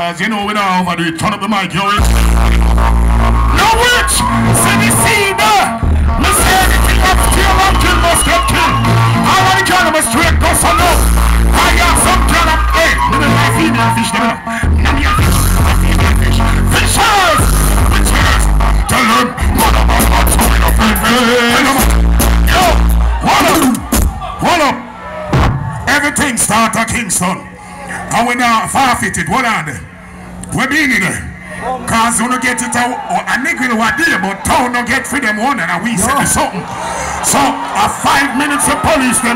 cause you know we don't overdo it. Turn up the mic, yo. No witch! See the seed there! Me say anything up to your love kill must get killed. I want to kill them straight, go so low. I got some kind of hey, me don't like female fish, them know. None of your fish, I female fish. Fishers! Fishers! Tell them, mother man, what's going on, baby? Yo, hold up. Everything start at Kingston. And we now far-fitted, what are they? We're being in there. Cause you don't get it out, I think we know what but town don't get for them one and we said something. So, 5 minutes of police them